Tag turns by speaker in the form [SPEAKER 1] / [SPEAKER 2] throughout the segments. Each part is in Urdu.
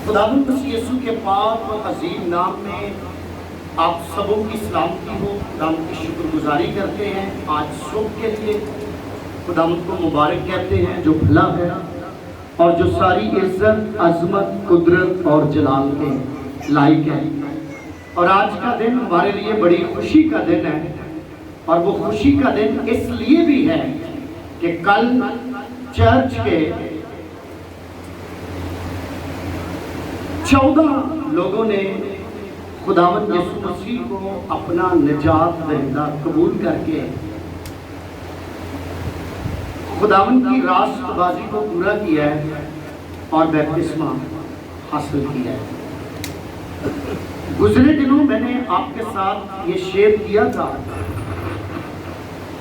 [SPEAKER 1] خداوند مسیح یسوع کے پاک اور عظیم نام میں آپ سبوں کی سلامتی ہو. خداوند کی شکر گزاری کرتے ہیں آج صبح کے لیے. خداوند کو مبارک کہتے ہیں جو بھلا ہے اور جو ساری عزت، عظمت، قدرت اور جلال کے لائق ہے. اور آج کا دن ہمارے لیے بڑی خوشی کا دن ہے، اور وہ خوشی کا دن اس لیے بھی ہے کہ کل چرچ کے 14 لوگوں نے خداوند یسوع مسیح کو اپنا نجات دہندہ قبول کر کے خداوند کی راست بازی کو پورا کیا ہے اور بیپتسمہ حاصل کیا ہے. گزرے دنوں میں نے آپ کے ساتھ یہ شیئر کیا تھا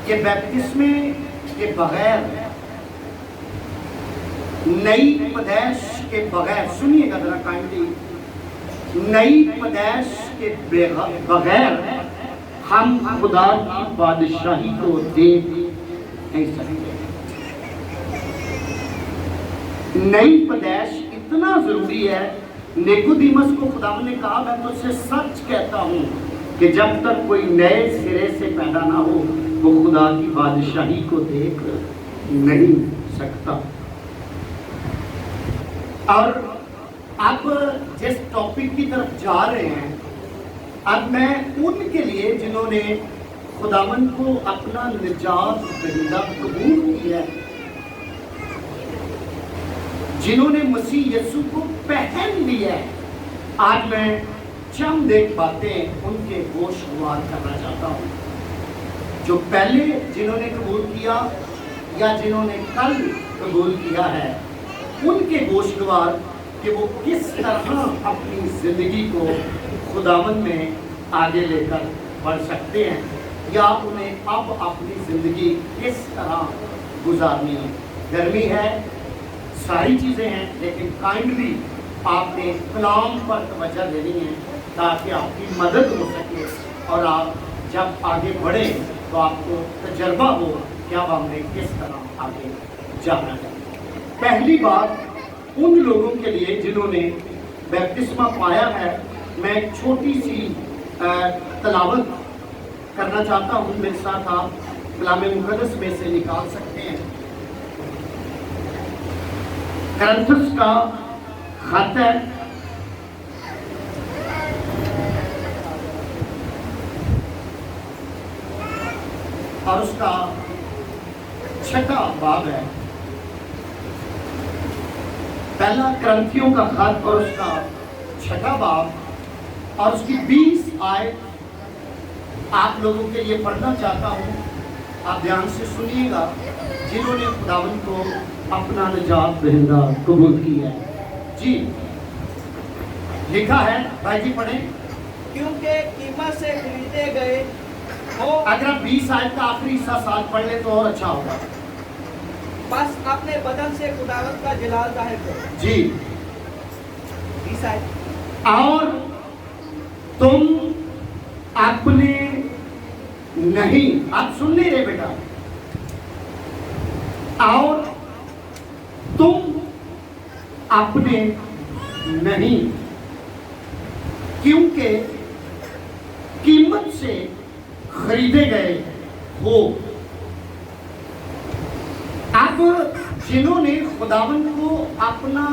[SPEAKER 1] کہ بیپتسمے کے بغیر، نئی پیدائش کے بغیر، سنیے گا ذرا کائنڈلی، نئی پیدائش کے بغیر ہم خدا کی بادشاہی کو دیکھ نہیں سکتے. نئی پیدائش اتنا ضروری ہے. نیکودیمس کو خدا نے کہا میں تجھ سے سچ کہتا ہوں کہ جب تک کوئی نئے سرے سے پیدا نہ ہو وہ خدا کی بادشاہی کو دیکھ نہیں سکتا. اور اب جس ٹاپک کی طرف جا رہے ہیں، اب میں ان کے لیے جنہوں نے خداوند کو اپنا نجات دہندہ قبول کیا ہے، جنہوں نے مسیح یسوع کو پہن لیا ہے، آج میں چند ایک باتیں ان کے گوشوار کرنا چاہتا ہوں. جو پہلے جنہوں نے قبول کیا یا جنہوں نے کل قبول کیا ہے، ان کے گوشوار کہ وہ کس طرح اپنی زندگی کو خداوند میں آگے لے کر بڑھ سکتے ہیں، یا انہیں اب اپنی زندگی کس طرح گزارنی ہے. گرمی ہے، ساری چیزیں ہیں، لیکن کائنڈلی آپ نے کلام پر توجہ دینی ہے تاکہ آپ کی مدد ہو سکے اور آپ جب آگے بڑھیں تو آپ کو تجربہ ہو کہ اب ہم نے کس طرح آگے جانا ہے. پہلی بات ان لوگوں کے لیے جنہوں نے بیپتسمہ پایا ہے، میں ایک چھوٹی سی تلاوت کرنا چاہتا ہوں. میرے ساتھ آپ کلام مقدس میں سے نکال سکتے ہیں. کرنتھس کا خط ہے، اور اس کا 6واں باب ہے. پہلا کرنتھیوں کا خط اور اس کا 6واں باب اور اس کی 20 آیت آپ لوگوں کے لیے پڑھنا چاہتا ہوں. آپ دھیان سے سنیے گا جنہوں نے خداوند کو اپنا نجات دہندہ قبول کیا ہے. جی لکھا ہے، بھائی جی پڑھیں.
[SPEAKER 2] کیونکہ قیمت سے خریدے گئے ہو.
[SPEAKER 1] اگر آپ 20 آیت کا آخری حصہ ساتھ پڑھ لیں تو اور اچھا ہوگا.
[SPEAKER 2] بس اپنے بدن سے خداوند کا جلال ظاہر کرو.
[SPEAKER 1] جی
[SPEAKER 2] 20 آیت.
[SPEAKER 1] اور تم اپنے نہیں، آپ سن نہیں رہے بیٹا، اور تم اپنے نہیں کیونکہ قیمت سے خریدے گئے ہو. اب جنہوں نے خداوند کو اپنا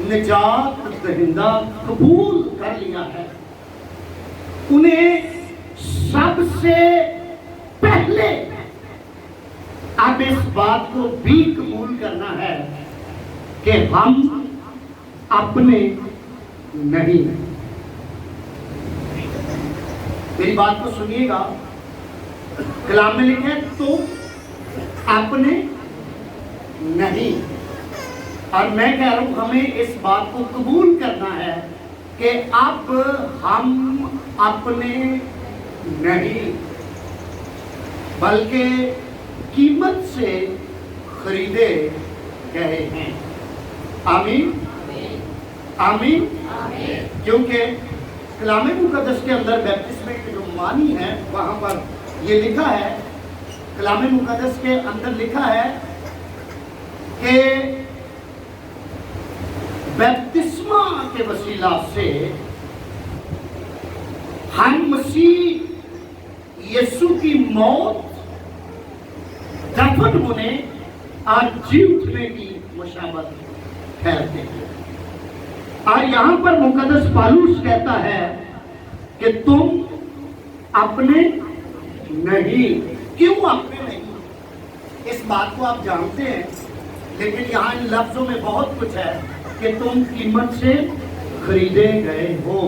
[SPEAKER 1] نجات دہندہ قبول کر لیا ہے، انہیں سب سے پہلے اب اس بات کو بھی قبول کرنا ہے کہ ہم اپنے نہیں. میری بات کو سنیے گا، کلام میں لکھا ہے تو اپنے نہیں، اور میں کہہ رہا ہوں ہمیں اس بات کو قبول کرنا ہے کہ اب ہم اپنے نہیں بلکہ قیمت سے خریدے گئے ہیں. آمین آمین. کیونکہ کلام مقدس کے اندر بیپتسمے کے جو معنی ہے وہاں پر یہ لکھا ہے، کلام مقدس کے اندر لکھا ہے کہ بیپتسمہ کے وسیلہ سے ہم مسیح یسوع کی موت، دفن ہونے اور جی اٹھنے کی مشابہت ٹھہرتے ہیں۔ اور یہاں پر مقدس پالوس کہتا ہے کہ تم اپنے نہیں۔ کیوں اپنے نہیں؟ اس بات کو آپ جانتے ہیں، لیکن یہاں ان لفظوں میں بہت کچھ ہے کہ تم قیمت سے خریدے گئے ہو۔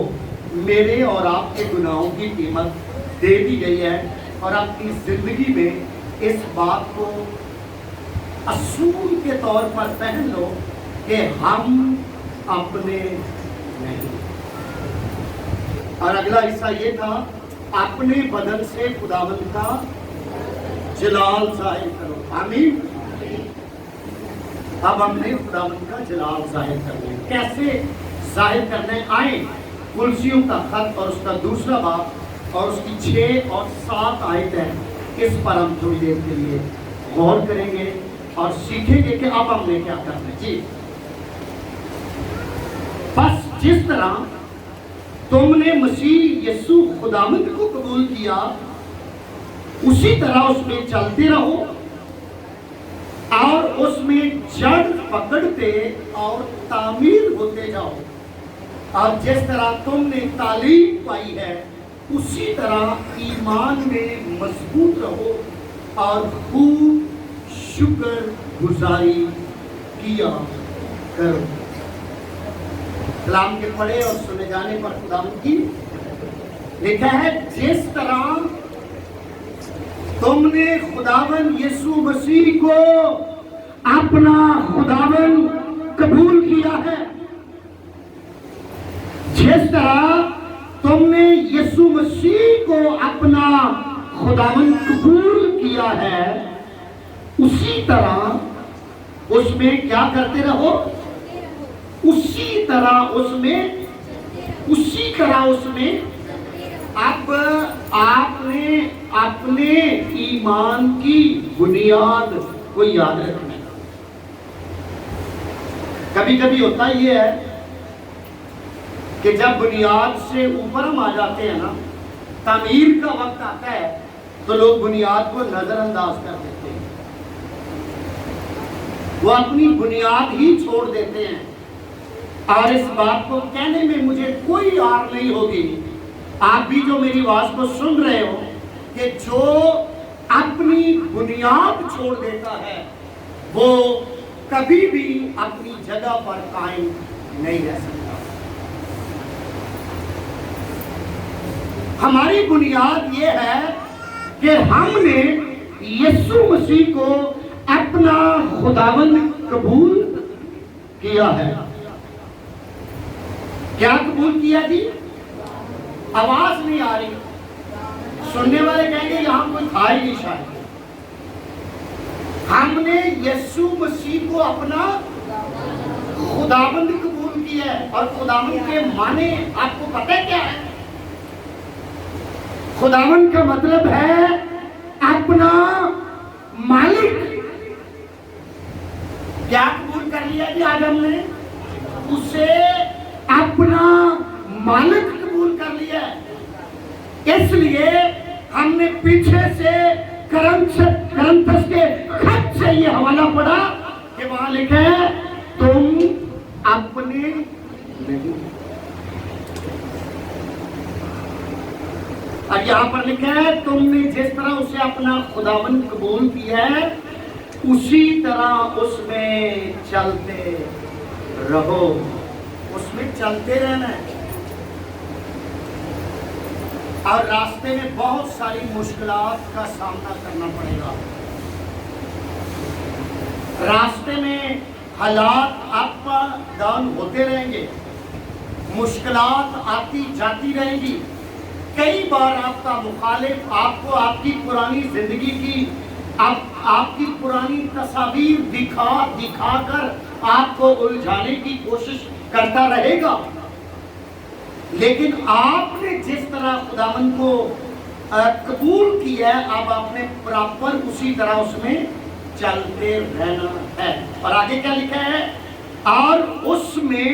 [SPEAKER 1] میرے اور آپ کے گناہوں کی قیمت دے دی گئی ہے، اور اپنی زندگی میں اس بات کو اصول کے طور پر پہن لو کہ ہم اپنے نہیں۔ اور اگلا حصہ یہ تھا، اپنے بدن سے خداوند کا جلال ظاہر کرو۔ آمین۔ اب ہم نے خداوند کا جلال ظاہر کرنا ہے۔ کیسے ظاہر کرنے آئیں؟ کلسیوں کا خط اور اس کا دوسرا باب اور اس کی 6 اور 7 آیت ہے، اس پر ہم تھوڑی دیر کے لیے غور کریں گے اور سیکھیں گے کہ اب ہم نے کیا کرنا ہے۔ جی، بس جس طرح تم نے مسیح یسوع خداوند کو قبول کیا، اسی طرح اس میں چلتے رہو اور اس میں جڑ پکڑتے اور تعمیر ہوتے جاؤ، اور جس طرح تم نے تعلیم پائی ہے اسی طرح ایمان میں مضبوط رہو اور خوب شکر گزاری کیا کرو۔ کلام کے پڑھے اور سنے جانے پر خداوند کی لکھا ہے، جس طرح تم نے خداوند یسوع مسیح کو اپنا خداوند قبول کیا ہے، جس طرح تم نے یسوع مسیح کو اپنا خداوند قبول کیا ہے، اسی طرح اس میں کیا کرتے رہو؟ اسی طرح اس میں اب آپ نے اپنے ایمان کی بنیاد کو یاد رکھنا ہے۔ کبھی کبھی ہوتا یہ ہے کہ جب بنیاد سے اوپر ہم آ جاتے ہیں نا، تعمیر کا وقت آتا ہے تو لوگ بنیاد کو نظر انداز کر دیتے ہیں، وہ اپنی بنیاد ہی چھوڑ دیتے ہیں۔ اور اس بات کو کہنے میں مجھے کوئی آر نہیں ہوگی، آپ بھی جو میری آواز کو سن رہے ہو، کہ جو اپنی بنیاد چھوڑ دیتا ہے وہ کبھی بھی اپنی جگہ پر قائم نہیں رہ سکتا۔ ہماری بنیاد یہ ہے کہ ہم نے یسوع مسیح کو اپنا خداوند قبول کیا ہے۔ کیا قبول کیا جی؟ آواز نہیں آ رہی، سننے والے کہیں گے یہاں کوئی تھا ہی نہیں شاید۔ ہم نے یسوع مسیح کو اپنا خداوند قبول کیا ہے، اور خداوند کے معنی آپ کو پتہ ہے کیا ہے؟ خداوند کا مطلب ہے اپنا مالک۔ کیا قبول کر لیا جی آج ہم نے؟ اسے اپنا مالک قبول کر لیا ہے۔ اس لیے ہم نے پیچھے سے کرنتھس کے خط سے یہ حوالہ پڑھا کہ وہاں لکھا ہے، تم اپنے نہیں، اور یہاں پر لکھا ہے، تم نے جس طرح اسے اپنا خداوند قبول کیا ہے اسی طرح اس میں چلتے رہو۔ اس میں چلتے رہنا ہے، اور راستے میں بہت ساری مشکلات کا سامنا کرنا پڑے گا۔ راستے میں حالات اپ ڈاؤن ہوتے رہیں گے، مشکلات آتی جاتی رہیں گی۔ کئی بار آپ کا مخالف آپ کو آپ کی پرانی زندگی کی آپ کی پرانی تصاویر دکھا کر آپ کو الجھانے کی کوشش کرتا رہے گا، لیکن آپ نے جس طرح خداوند کو قبول کیا ہے، اب آپ نے پراپر اسی طرح اس میں چلتے رہنا ہے۔ اور آگے کیا لکھا ہے؟ اور اس میں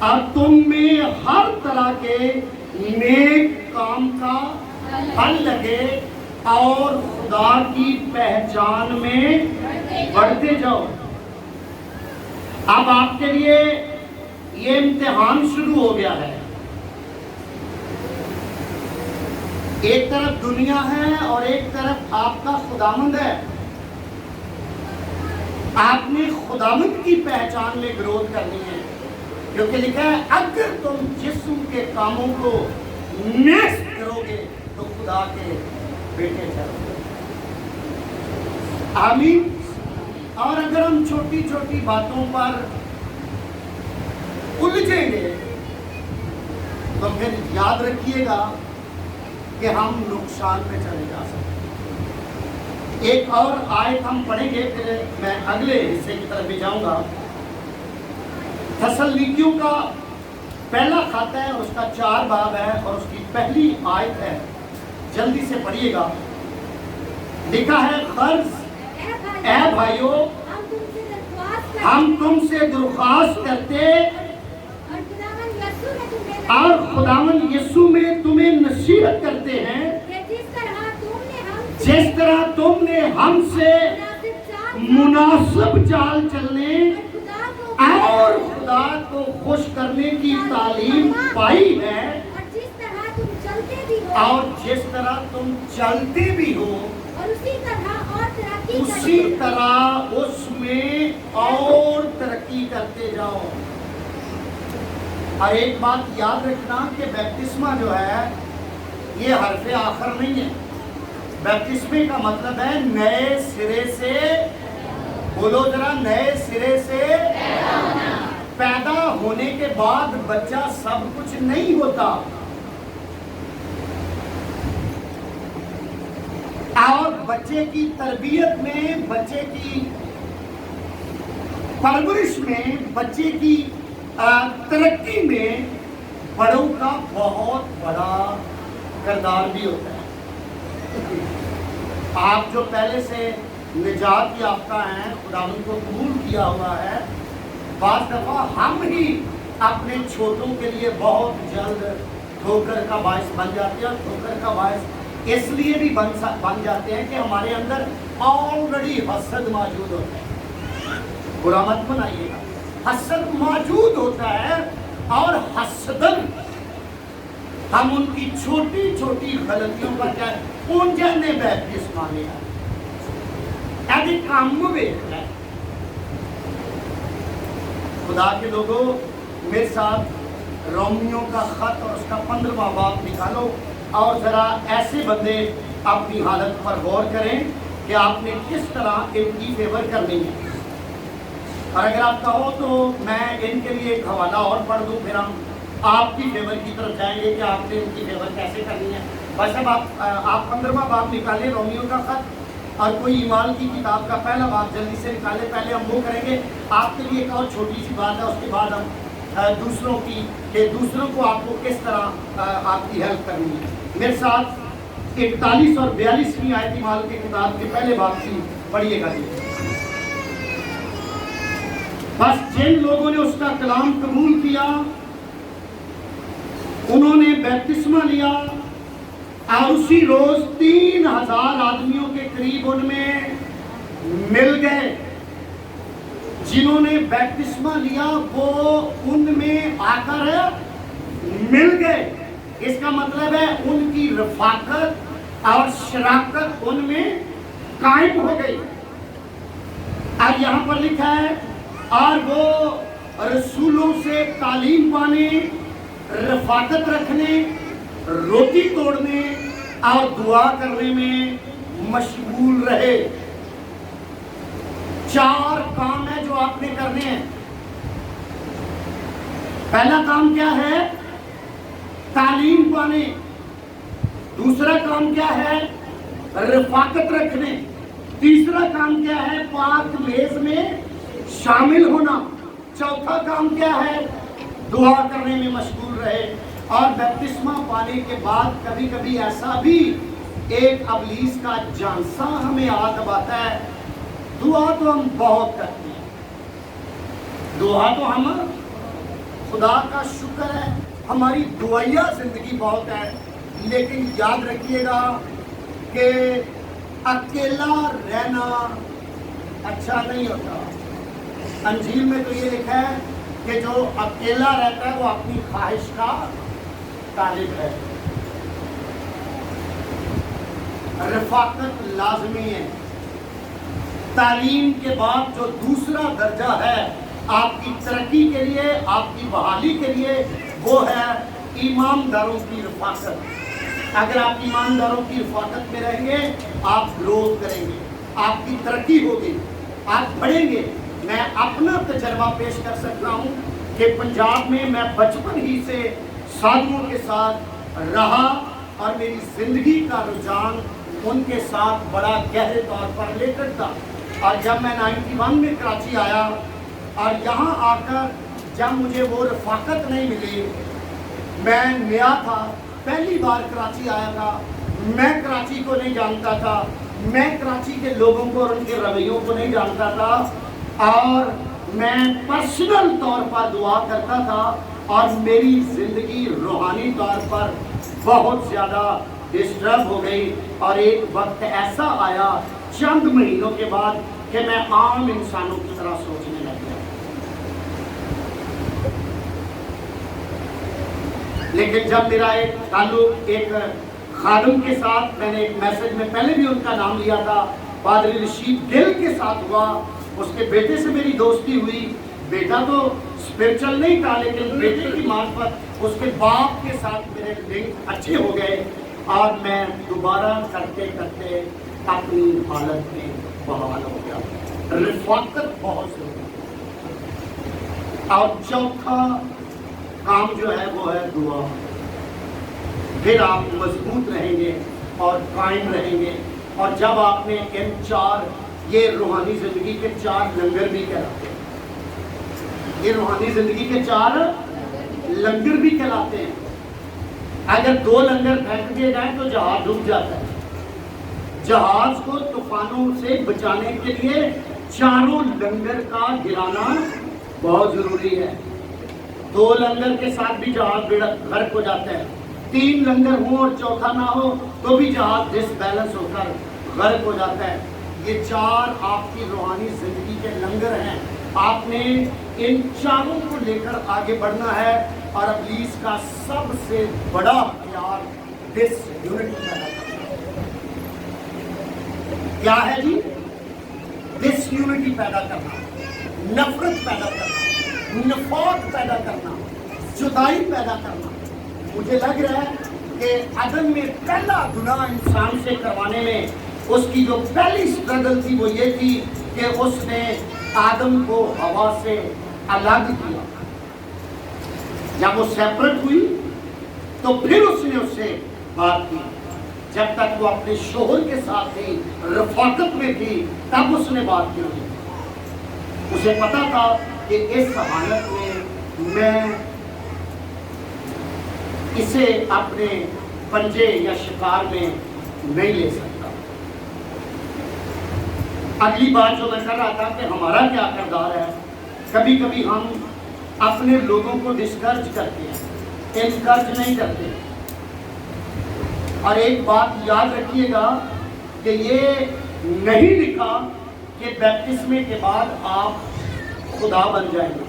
[SPEAKER 1] اور تم میں ہر طرح کے نیک کام کا پھل لگے اور خدا کی پہچان میں بڑھتے جاؤ۔ اب آپ کے لیے یہ امتحان شروع ہو گیا ہے۔ ایک طرف دنیا ہے اور ایک طرف آپ کا خداوند ہے۔ آپ نے خداوند کی پہچان میں گروتھ کرنی ہے، کیونکہ لکھا ہے اگر تم جسم کے کاموں کو نیست کرو گے تو خدا کے بیٹے ٹھہرو گے۔ آمین۔ اور اگر ہم چھوٹی چھوٹی باتوں پر الجھیں گے تو پھر یاد رکھیے گا کہ ہم نقصان میں چلے جا سکتے ہیں۔ ایک اور آیت ہم پڑھیں گے، پھر میں اگلے حصے کی طرف بھی جاؤں گا۔ تسلونیکیوں کا پہلا خط ہے، اس کا 4 باب ہے اور اس کی پہلی آیت ہے، جلدی سے پڑھیے گا۔ لکھا ہے غرض اے بھائیو ہم تم سے درخواست کرتے اور خداوند یسوع میں تمہیں نصیحت کرتے ہیں جس طرح تم نے ہم سے مناسب چال چلنے اور خدا کو خوش کرنے کی تعلیم پائی ہے، اور جس طرح تم چلتے بھی ہو اسی طرح اس میں اور ترقی کرتے جاؤ۔ اور ایک بات یاد رکھنا کہ بیپتسمہ جو ہے یہ حرف آخر نہیں ہے۔ بیپتسمے کا مطلب ہے نئے سرے سے، بولو ذرا، نئے سرے سے پیدا ہونے کے بعد بچہ سب کچھ نہیں ہوتا، اور بچے کی تربیت میں، بچے کی پرورش میں، بچے کی ترقی میں بڑوں کا بہت بڑا کردار بھی ہوتا ہے۔ آپ جو پہلے سے نجات یافتہ ہیں، خداوند کو قبول کیا ہوا ہے، بعض دفعہ ہم ہی اپنے چھوٹوں کے لیے بہت جلد ٹھوکر کا باعث بن جاتے ہیں، اور ٹھوکر کا باعث اس لیے بھی بن جاتے ہیں کہ ہمارے اندر آلریڈی حسد موجود ہوتا ہے۔ برا مت بنائیے گا، حسد موجود ہوتا ہے، اور حسدن ہم ان کی چھوٹی چھوٹی غلطیوں پر کیا ان جانے بیپتسمہ لیا ایدی کام بیٹھ ہے۔ خدا کے لوگوں، میرے ساتھ رومیوں کا خط اور اس کا 15واں باب نکالو، اور ذرا ایسے بندے اپنی حالت پر غور کریں کہ آپ نے کس طرح ان کی فیور کرنی ہے۔ اور اگر آپ کہو تو میں ان کے لیے ایک حوالہ اور پڑھ دوں، پھر ہم آپ کی فیور کی طرف جائیں گے کہ آپ نے ان کی فیور کیسے کرنی ہے۔ بس اب آپ 15واں باب نکالیں رومیوں کا خط، اور کوئی ایمان کی کتاب کا پہلا باب جلدی سے نکالیں۔ پہلے ہم وہ کریں گے، آپ کے لیے ایک اور چھوٹی سی بات ہے، اس کے بعد ہم دوسروں کی کہ دوسروں کو آپ کو کس طرح آپ کی ہیلپ کرنی ہے۔ میرے ساتھ 41 اور 42ویں آیت ایمان کی کتاب کے پہلے باب کی پڑھیے گا۔ بس جن لوگوں نے اس کا کلام قبول کیا انہوں نے بیپتسمہ لیا، اور اسی روز 3000 آدمیوں کے قریب ان میں مل گئے۔ جنہوں نے بیپتسمہ لیا وہ ان میں آ کر مل گئے۔ اس کا مطلب ہے ان کی رفاقت اور شراکت ان میں قائم ہو گئی۔ اور یہاں پر لکھا ہے اور وہ رسولوں سے تعلیم پانے، رفاقت رکھنے، روٹی توڑنے اور دعا کرنے میں مشغول رہے۔ 4 کام ہیں جو آپ نے کرنے ہیں۔ پہلا کام کیا ہے؟ تعلیم پانے۔ دوسرا کام کیا ہے؟ رفاقت رکھنے۔ تیسرا کام کیا ہے؟ پاک میز میں شامل ہونا۔ چوتھا کام کیا ہے؟ دعا کرنے میں مشغول رہے۔ اور بیپتسمہ پانے کے بعد کبھی کبھی ایسا بھی ایک ابلیس کا جانسا ہمیں یاد دباتا ہے، دعا تو ہم بہت کرتے ہیں، دعا تو ہم خدا کا شکر ہے ہماری دعائیا زندگی بہت ہے، لیکن یاد رکھیے گا کہ اکیلا رہنا اچھا نہیں ہوتا۔ انجیل میں تو یہ لکھا ہے کہ جو اکیلا رہتا ہے وہ اپنی خواہش کا طالب ہے۔ رفاقت لازمی ہے۔ تعلیم کے بعد جو دوسرا درجہ ہے آپ کی ترقی کے لیے، آپ کی بحالی کے لیے، وہ ہے ایمانداروں کی رفاقت۔ اگر آپ ایمانداروں کی رفاقت میں رہیں گے آپ گروتھ کریں گے، آپ کی ترقی ہوگی، آپ بڑھیں گے۔ میں اپنا تجربہ پیش کر سکتا ہوں کہ پنجاب میں میں بچپن ہی سے ساتھیوں کے ساتھ رہا اور میری زندگی کا رجحان ان کے ساتھ بڑا گہرے طور پر ریلیٹڈ تھا۔ اور جب میں 91 میں کراچی آیا اور یہاں آ کر جب مجھے وہ رفاقت نہیں ملی، میں نیا تھا، پہلی بار کراچی آیا تھا، میں کراچی کو نہیں جانتا تھا، میں کراچی کے لوگوں کو اور ان کے رویوں کو نہیں جانتا تھا، اور میں پرسنل طور پر دعا کرتا تھا اور میری زندگی روحانی طور پر بہت زیادہ ڈسٹرب ہو گئی۔ اور ایک وقت ایسا آیا چند مہینوں کے بعد کہ میں عام انسانوں کی طرح سوچنے لگ گیا۔ لیکن جب میرا ایک تعلق ایک خادم کے ساتھ، میں نے ایک میسج میں پہلے بھی ان کا نام لیا تھا، پادری رشید گل کے ساتھ ہوا، اس کے بیٹے سے میری دوستی ہوئی۔ بیٹا تو اسپرچل نہیں تھا لیکن بیٹے کی معرفت اس کے باپ کے ساتھ میرے لنک اچھے ہو گئے، اور میں دوبارہ کرتے کرتے اپنی حالت میں بحال ہو گیا۔ رفاقت بہت ضروری ہے۔ اور چوتھا کام جو ہے وہ ہے دعا۔ پھر آپ مضبوط رہیں گے اور قائم رہیں گے۔ اور جب آپ نے ان چار، یہ روحانی زندگی کے چار لنگر بھی کہلاتے ہیں، یہ روحانی زندگی کے چار لنگر بھی کہلاتے ہیں۔ اگر دو لنگر پھینک دیے جائیں تو جہاز ڈوب جاتا ہے۔ جہاز کو طوفانوں سے بچانے کے لیے چاروں لنگر کا گرانا بہت ضروری ہے۔ دو لنگر کے ساتھ بھی جہاز غرق ہو جاتا ہے، تین لنگر ہوں اور چوتھا نہ ہو تو بھی جہاز ڈس بیلنس ہو کر غرق ہو جاتا ہے۔ یہ چار آپ کی روحانی زندگی کے لنگر ہیں۔ آپ نے ان چاروں کو لے کر آگے بڑھنا ہے، اور ابلیس کا سب سے بڑا ہتھیار ڈس یونٹی پیدا کرنا کیا ہے جی؟ ڈس یونٹی پیدا کرنا، نفرت پیدا کرنا، نفاق پیدا کرنا، جدائی پیدا کرنا۔ مجھے لگ رہا ہے کہ عدن میں پہلا گناہ انسان سے کروانے میں اس کی جو پہلی سٹرگل تھی وہ یہ تھی کہ اس نے آدم کو ہوا سے الگ کیا۔ جب وہ سیپریٹ ہوئی تو پھر اس نے اس سے بات کی۔ جب تک وہ اپنے شوہر کے ساتھ تھی، رفاقت میں تھی، تب اس نے بات کی۔ اسے پتا تھا کہ اس حالت میں اسے اپنے پنجے یا شکار میں نہیں لے سکتا۔ اگلی بات جو میں کر رہا تھا کہ ہمارا کیا کردار ہے۔ کبھی کبھی ہم اپنے لوگوں کو ڈسکرج کرتے ہیں، انکرج نہیں کرتے۔ اور ایک بات یاد رکھیے گا کہ یہ نہیں لکھا کہ بیپٹسمے کے بعد آپ خدا بن جائیں گے۔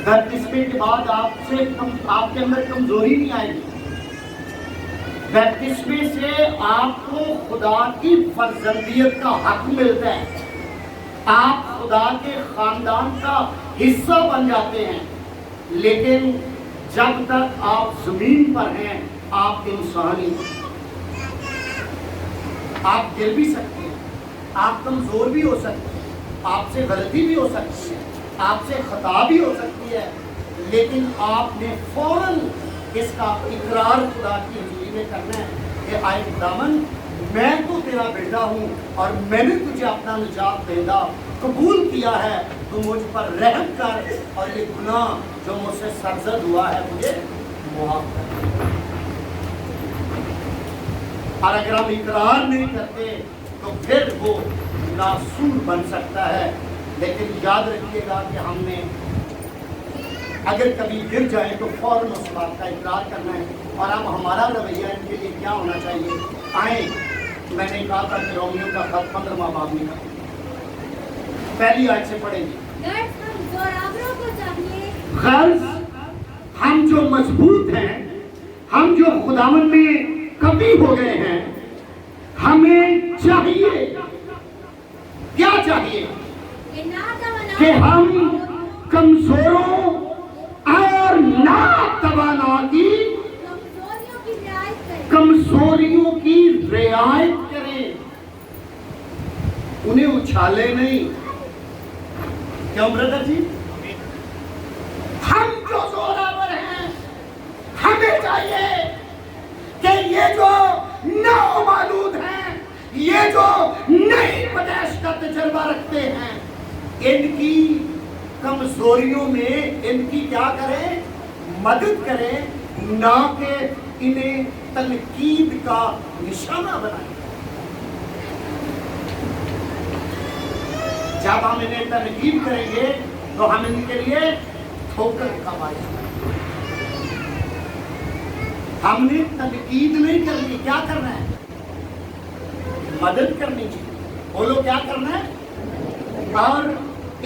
[SPEAKER 1] بیپٹسمے کے بعد آپ کے اندر کمزوری نہیں آئے گی۔ بیپٹسمے سے آپ کو خدا کی فرزندیت کا حق ملتا ہے، آپ خدا کے خاندان کا حصہ بن جاتے ہیں۔ لیکن جب تک آپ زمین پر ہیں آپ انسان ہی، آپ گر بھی سکتے ہیں، آپ کمزور بھی ہو سکتے ہیں، آپ سے غلطی بھی ہو سکتی ہے، آپ سے خطا بھی ہو سکتی ہے، لیکن آپ نے فوراً اس کا اقرار خدا کی حضوری میں کرنا ہے کہ آئے خداوند، میں تو تیرا بیٹا ہوں اور میں نے تجھے اپنا نجات دہندہ قبول کیا ہے، تو مجھ پر رحم کر اور یہ گناہ جو مجھ سے سرزد ہوا ہے مجھے معاف کر۔ اور اگر ہم اقرار نہیں کرتے تو پھر وہ ناسور بن سکتا ہے۔ لیکن یاد رکھیے گا کہ ہم نے اگر کبھی گر جائیں تو فوراً اس بات کا اقرار کرنا ہے. اور اب ہمارا رویہ ان کے لیے کیا ہونا چاہیے؟ آئیں، میں نے کہا تھا کہ رومیو کا خط 15واں باب میں پہلی آیت سے پڑھیں گے. غرض ہم جو مضبوط ہیں، ہم جو خداوند میں کبھی ہو گئے ہیں، ہمیں چاہیے، کیا چاہیے؟ کہ ہم کمزوروں اور ناتوانا کی کمزوریوں کی رعایت کریں، انہیں اچھالے نہیں. کیوں بردر جی؟ ہم جو زوراور ہیں، ہمیں چاہیے کہ یہ جو نامولود ہیں، یہ جو نئی پیدائش کا تجربہ رکھتے ہیں، ان کی کمزوریوں میں ان کی کیا کریں؟ مدد کریں، نہ کہ انہیں تنقید کا نشانہ بنائیں. جب ہم انہیں تنقید کریں گے تو ہم ان کے لیے ٹھوکر کا باعث بنیں. ہم نے تنقید نہیں کرنی، کیا کرنا ہے؟ مدد کرنی چاہیے. بولو کیا کرنا ہے؟ اور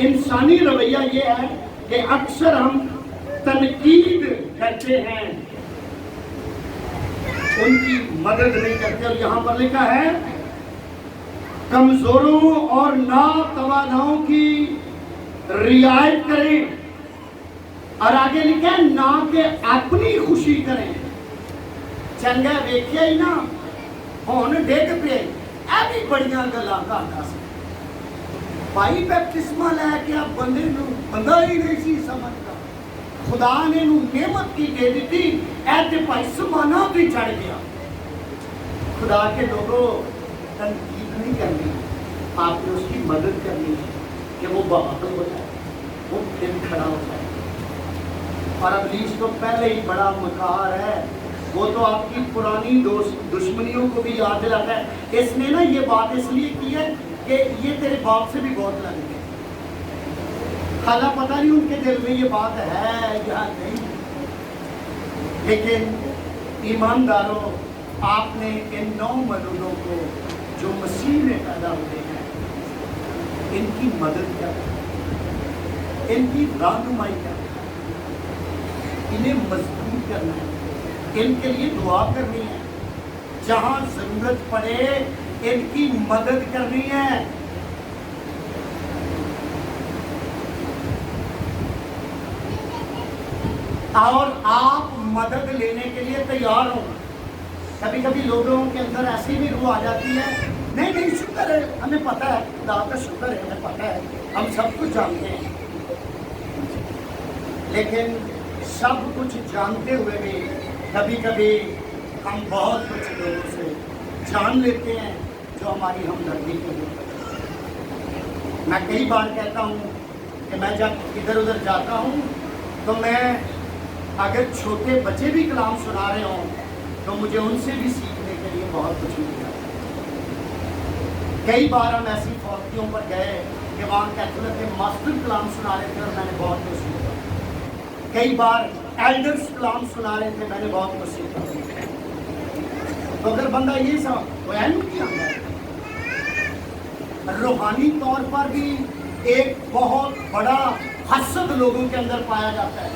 [SPEAKER 1] انسانی رویہ یہ ہے کہ اکثر ہم تنقید کرتے ہیں، ان کی مدد نہیں کرتے. اور یہاں پر لکھا ہے کمزوروں اور ناتواناؤں کی رعایت کریں، اور آگے لکھا ہے نہ کہ اپنی خوشی کریں. چنگا ویکھیا ہی نا ہون ڈگ پے ایوی بڑیاں گلاں کردا سی. بھائی بیپٹسمہ لے کے اب بندے نو بندہ ہی نہیں سی سمجھتا. خدا نے نو نعمت کی دے دیتی، ایتے بھائی سمانا بھی چڑھ گیا. خدا کے لوگوں تنقید نہیں کرنی، آپ نے اس کی مدد کرنی ہے کہ وہ بحال ہو جائے، وہ پھر کھڑا ہو جائے. اور ابلیس تو پہلے ہی بڑا مکار ہے، وہ تو آپ کی پرانی دشمنیوں کو بھی یاد دلاتا ہے. اس نے نا یہ بات اس لیے کی ہے کہ یہ تیرے باپ سے بھی بہت لگ گئے. حالہ پتہ نہیں ان کے دل میں یہ بات ہے یا نہیں، لیکن ایمانداروں، آپ نے ان 9 مولودوں کو جو مسیح میں پیدا ہوتے ہیں، ان کی مدد کرنا، ان کی رہنمائی کرنا، انہیں مضبوط کرنا ہے، ان کے لیے دعا کرنی ہے، جہاں ضرورت پڑے ان کی مدد کرنی ہے. اور آپ مدد لینے کے لیے تیار ہوں. کبھی کبھی لوگوں کے اندر ایسی بھی روح آ جاتی ہے، نہیں نہیں شکر ہے، ہمیں پتہ ہے، خدا کا شکر ہے، ہمیں پتہ ہے، ہم سب کچھ جانتے ہیں. لیکن سب کچھ جانتے ہوئے بھی کبھی کبھی ہم بہت کچھ لوگوں سے جان لیتے ہیں جو ہماری ہمدردی کے لیے. میں کئی بار کہتا ہوں کہ میں جب ادھر ادھر جاتا ہوں تو میں اگر چھوٹے بچے بھی کلام سنا رہے ہوں تو مجھے ان سے بھی سیکھنے کے لیے بہت کچھ ملتا ہے. کئی بار ہم ایسی فوتیوں پر گئے کہ وہاں کیتھولک کے ماسٹر کلام سنا رہے تھے اور میں نے بہت کچھ سیکھا. کئی بار ایلڈرز کلام سنا رہے تھے، میں نے بہت کچھ سیکھا. تو اگر بندہ یہ سب وہ علم کیا ہے، روحانی طور پر بھی ایک بہت بڑا حسد لوگوں کے اندر پایا جاتا ہے.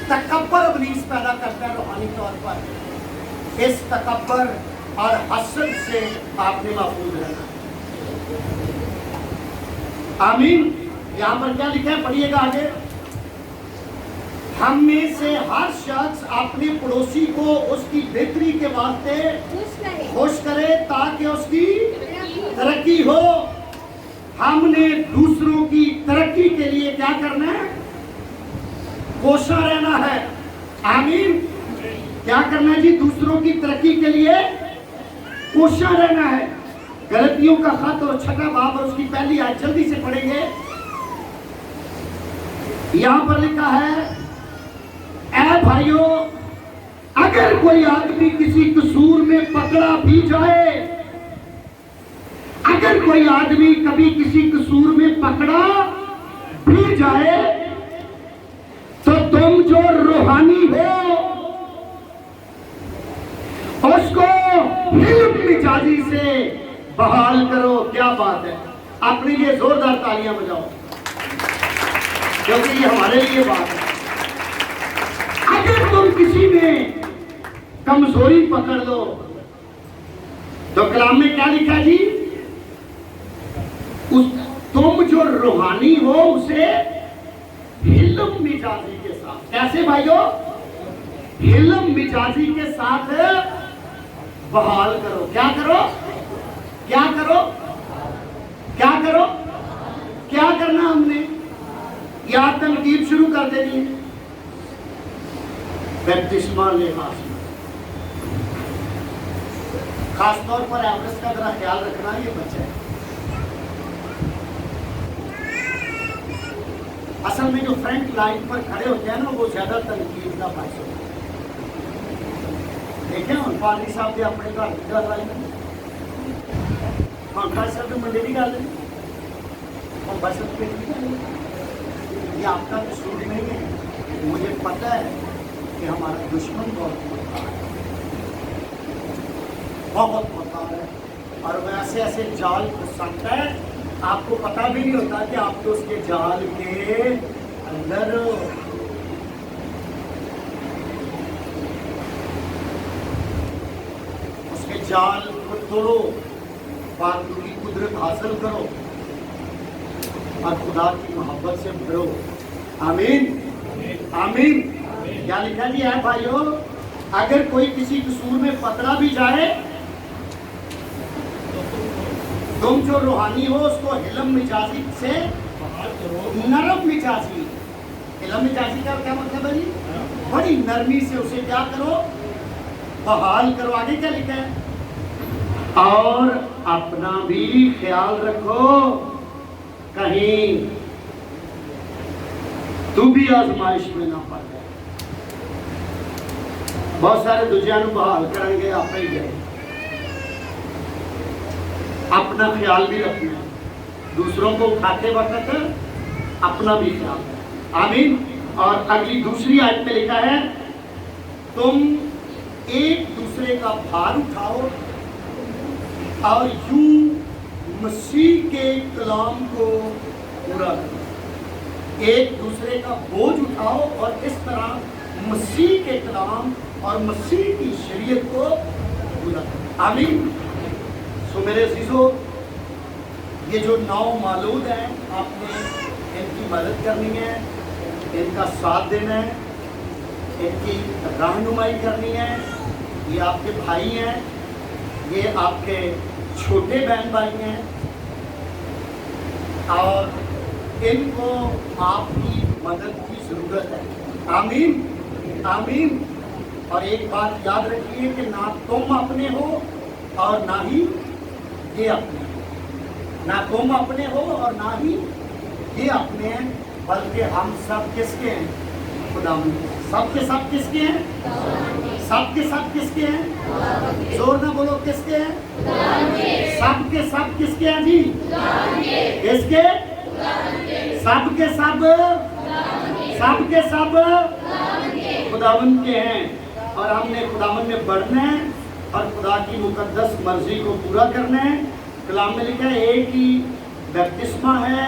[SPEAKER 1] تکبر ابلیس پیدا کرتا ہے روحانی طور پر. اس تکبر اور حسد سے آپ نے محفوظ رہنا. آمین. یہاں پر کیا لکھا ہے؟ پڑھیے گا آگے. ہم میں سے ہر شخص اپنے پڑوسی کو اس کی بہتری کے واسطے خوش کرے تاکہ اس کی ترقی ہو. ہم نے دوسروں کی ترقی کے لیے کیا کرنا ہے؟ کوشاں رہنا ہے. آمین. کیا کرنا ہے جی؟ دوسروں کی ترقی کے لیے کوشاں رہنا ہے. غلطیوں کا خط اور 6واں باب اور اس کی پہلی آیت جلدی سے پڑھیں گے. یہاں پر لکھا ہے، اے بھائیو، اگر کوئی آدمی کسی قصور میں پکڑا بھی جائے، اگر کوئی آدمی کبھی کسی قصور میں پکڑا بھی جائے تو روحانی ہو اس کو علم مزاجی سے بحال کرو. کیا بات ہے, اپنے لیے زوردار تالیاں بجاؤ, کیونکہ یہ ہمارے لیے بات ہے. اگر تم کسی میں کمزوری پکڑ لو تو کلام میں کیا لکھا جی, تم جو روحانی ہو اسے علم مزاجی کے ساتھ, کیسے بھائیو, علم مزاجی کے ساتھ بحال کرو. کیا کرو, کیا کرو, کیا کرو, کیا کرنا ہم نے, یا تنقید شروع کر دینی ہے. بیپتسمہ لباس, خاص طور پر ایورس کا ذرا خیال رکھنا, یہ بچہ ہے. اصل میں جو فرنٹ لائن پر کھڑے ہوتے ہیں نا وہ زیادہ تنقید کا باعث ہوتا ہے. دیکھیں ہم پادری صاحب نے اپنے گھر کی گل لائی, ہم پادری صاحب نے منڈے کی گل ہے, ہم بسط پہ یہ آپ کا قصور نہیں ہے. مجھے پتہ ہے کہ ہمارا دشمن بہت ہوتا ہے اور وہ ایسے ایسے جال پھنس سکتا ہے, آپ کو پتہ بھی نہیں ہوتا کہ آپ تو اس کے جال کے اندر ہو. اس کے جال کو توڑو, باتوں کی قدرت حاصل کرو اور خدا کی محبت سے بھرو. آمین, آمین. کیا لکھا جی ہے بھائیو, اگر کوئی کسی قصور میں پکڑا بھی جائے, تم جو روحانی ہو اس کو علم مزاجی سے نرم مزاجی, علم مزاجی کا کیا مطلب ہے جی, بڑی نرمی سے اسے کیا کرو, بحال کرو. آگے کیا لکھا ہے, اور اپنا بھی خیال رکھو کہیں تو بھی آزمائش میں نہ پڑ جائے. بہت سارے دوجیاں نو بحال کریں گے, آپ ہی گئے. اپنا خیال بھی رکھنا, دوسروں کو اٹھاتے وقت اپنا بھی خیال رکھنا. آمین. اور اگلی دوسری آیت میں لکھا ہے, تم ایک دوسرے کا بھار اٹھاؤ اور یوں مسیح کے کلام کو پورا کرو. ایک دوسرے کا بوجھ اٹھاؤ اور اس طرح مسیح کے کلام اور مسیح کی شریعت کو پورا کرو. آمین. تو میرے عزیزو, یہ جو 9 مولود ہیں, آپ نے ان کی مدد کرنی ہے, ان کا ساتھ دینا ہے, ان کی رہنمائی کرنی ہے. یہ آپ کے بھائی ہیں, یہ آپ کے چھوٹے بہن بھائی ہیں, اور ان کو آپ کی مدد کی ضرورت ہے. آمین, آمین. اور ایک بات یاد رکھیے کہ نہ تم اپنے ہو اور نہ ہی یہ اپنے, نہ تم اپنے ہو اور نہ ہی یہ اپنے ہیں, بلکہ ہم سب کس کے ہیں, خدا کے. سب کے سب کس کے ہیں, سب کے سب کس کے ہیں, زور نہ بولو, کس کے ہیں, سب کے سب کس کے ہیں جی, کس کے, سب کے سب, سب کے سب خداوند کے ہیں. اور ہم نے خداوند میں بڑھنا ہے اور خدا کی مقدس مرضی کو پورا کرنا ہے. کلام میں لکھا ہے ایک ہی بیپتسمہ ہے,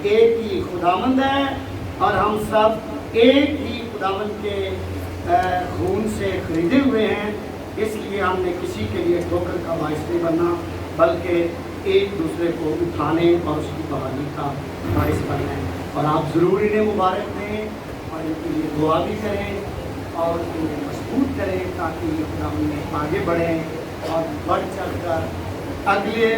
[SPEAKER 1] ایک ہی خداوند ہے, اور ہم سب ایک ہی خداوند کے خون سے خریدے ہوئے ہیں. اس لیے ہم نے کسی کے لیے ٹھوکر کا باعث نہیں بننا, بلکہ ایک دوسرے کو اٹھانے اور اس کی بحالی کا باعث بننا ہے. اور آپ ضرور انہیں مبارک دیں اور ان کے لیے دعا بھی کریں اور انہیں مضبوط کریں تاکہ یہ خداوند میں آگے بڑھیں اور بڑھ چڑھ کر اگلے